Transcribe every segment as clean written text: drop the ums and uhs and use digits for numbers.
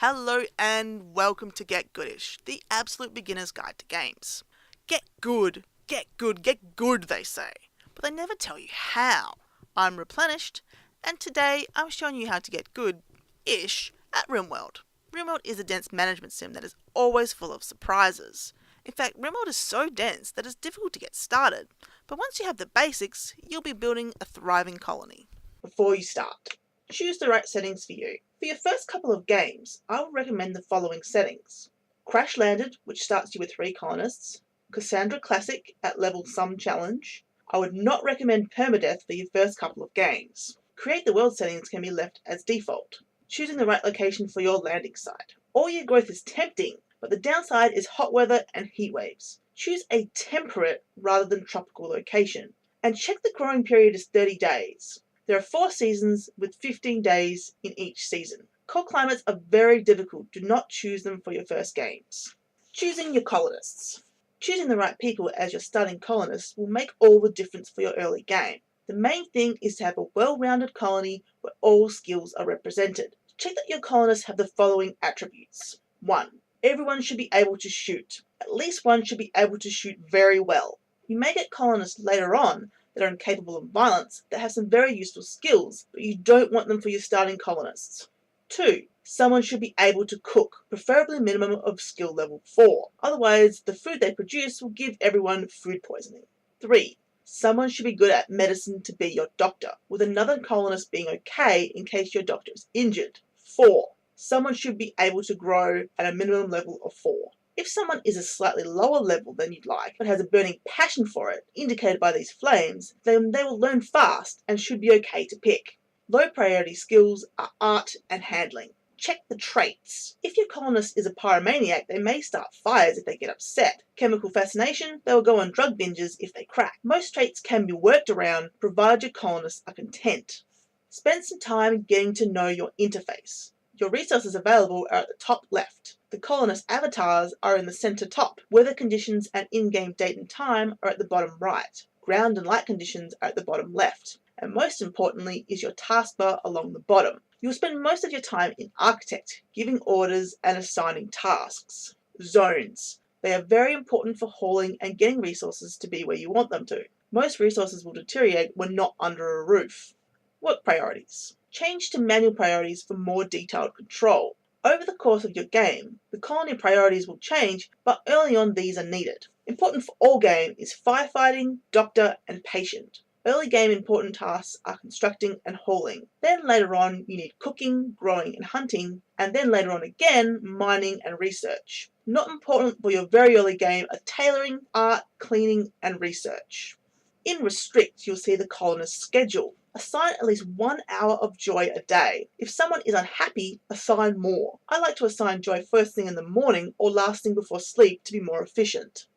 Hello and welcome to Get Goodish, the absolute beginner's guide to games. Get good, get good, get good, they say, but they never tell you how. I'm Replenished, and today I'm showing you how to get good-ish at Rimworld. Rimworld is a dense management sim that is always full of surprises. In fact, Rimworld is so dense that it's difficult to get started, but once you have the basics, you'll be building a thriving colony. Before you start, choose the right settings for you. For your first couple of games, I would recommend the following settings. Crash Landed, which starts you with 3 colonists. Cassandra Classic at level some challenge. I would not recommend Permadeath for your first couple of games. Create the world settings can be left as default. Choosing the right location for your landing site. All year growth is tempting, but the downside is hot weather and heat waves. Choose a temperate rather than tropical location. And check the growing period is 30 days. There are 4 seasons with 15 days in each season. Cold climates are very difficult. Do not choose them for your first games. Choosing your colonists. Choosing the right people as your starting colonists will make all the difference for your early game. The main thing is to have a well-rounded colony where all skills are represented. Check that your colonists have the following attributes. 1. Everyone should be able to shoot. At least one should be able to shoot very well. You may get colonists later on that are incapable of violence that have some very useful skills, but you don't want them for your starting colonists. 2. Someone should be able to cook, preferably a minimum of skill level 4. Otherwise, the food they produce will give everyone food poisoning. 3. Someone should be good at medicine to be your doctor, with another colonist being okay in case your doctor is injured. 4. Someone should be able to grow at a minimum level of 4. If someone is a slightly lower level than you'd like, but has a burning passion for it, indicated by these flames, then they will learn fast and should be okay to pick. Low priority skills are art and handling. Check the traits. If your colonist is a pyromaniac, they may start fires if they get upset. Chemical fascination, they will go on drug binges if they crack. Most traits can be worked around, provided your colonists are content. Spend some time getting to know your interface. Your resources available are at the top left. The colonist avatars are in the center top. Weather conditions and in-game date and time are at the bottom right. Ground and light conditions are at the bottom left. And most importantly is your taskbar along the bottom. You'll spend most of your time in Architect, giving orders and assigning tasks. Zones. They are very important for hauling and getting resources to be where you want them to. Most resources will deteriorate when not under a roof. Work priorities. Change to manual priorities for more detailed control. Over the course of your game, the colony priorities will change, but early on these are needed. Important for all game is firefighting, doctor, and patient. Early game important tasks are constructing and hauling. Then later on you need cooking, growing, and hunting, and then later on again mining and research. Not important for your very early game are tailoring, art, cleaning, and research. In Restrict, you'll see the colonist schedule. Assign at least 1 hour of joy a day. If someone is unhappy, assign more. I like to assign joy first thing in the morning or last thing before sleep to be more efficient.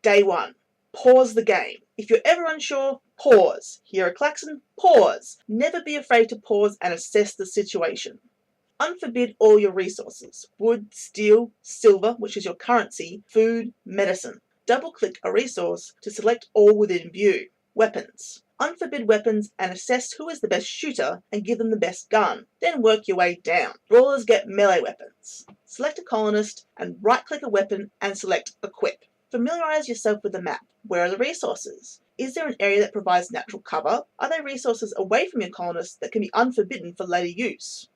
Day 1. Pause the game. If you're ever unsure, pause. Hear a klaxon? Pause. Never be afraid to pause and assess the situation. Unforbid all your resources. Wood, steel, silver, which is your currency, food, medicine. Double-click a resource to select all within view. Weapons. Unforbid weapons and assess who is the best shooter and give them the best gun. Then work your way down. Brawlers get melee weapons. Select a colonist and right-click a weapon and select Equip. Familiarize yourself with the map. Where are the resources? Is there an area that provides natural cover? Are there resources away from your colonists that can be unforbidden for later use?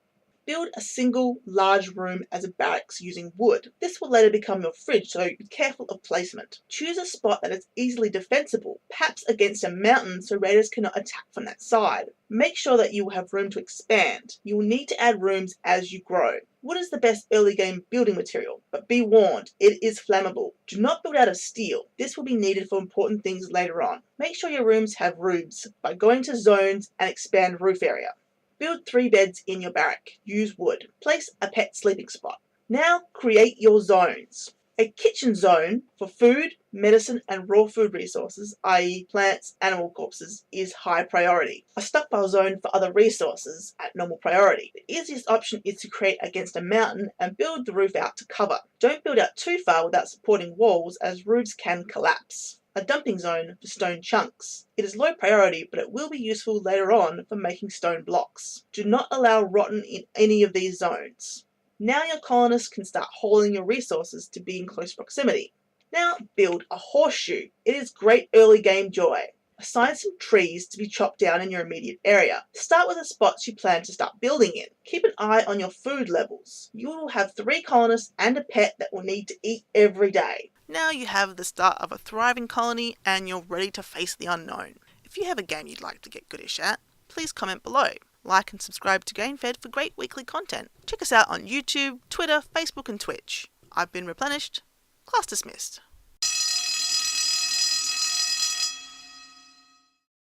Build a single large room as a barracks using wood. This will later become your fridge, so be careful of placement. Choose a spot that is easily defensible, perhaps against a mountain so raiders cannot attack from that side. Make sure that you will have room to expand. You will need to add rooms as you grow. Wood is the best early game building material, but be warned, it is flammable. Do not build out of steel. This will be needed for important things later on. Make sure your rooms have roofs by going to zones and expand roof area. Build 3 beds in your barrack. Use wood. Place a pet sleeping spot. Now create your zones. A kitchen zone for food, medicine, and raw food resources, i.e. plants, animal corpses, is high priority. A stockpile zone for other resources at normal priority. The easiest option is to create against a mountain and build the roof out to cover. Don't build out too far without supporting walls, as roofs can collapse. A dumping zone for stone chunks. It is low priority, but it will be useful later on for making stone blocks. Do not allow rotten in any of these zones. Now your colonists can start hauling your resources to be in close proximity. Now build a horseshoe. It is great early game joy. Assign some trees to be chopped down in your immediate area. Start with the spots you plan to start building in. Keep an eye on your food levels. You will have 3 colonists and a pet that will need to eat every day. Now you have the start of a thriving colony and you're ready to face the unknown. If you have a game you'd like to get Goodish at, please comment below. Like and subscribe to GameFed for great weekly content. Check us out on YouTube, Twitter, Facebook and Twitch. I've been Replenished. Class dismissed.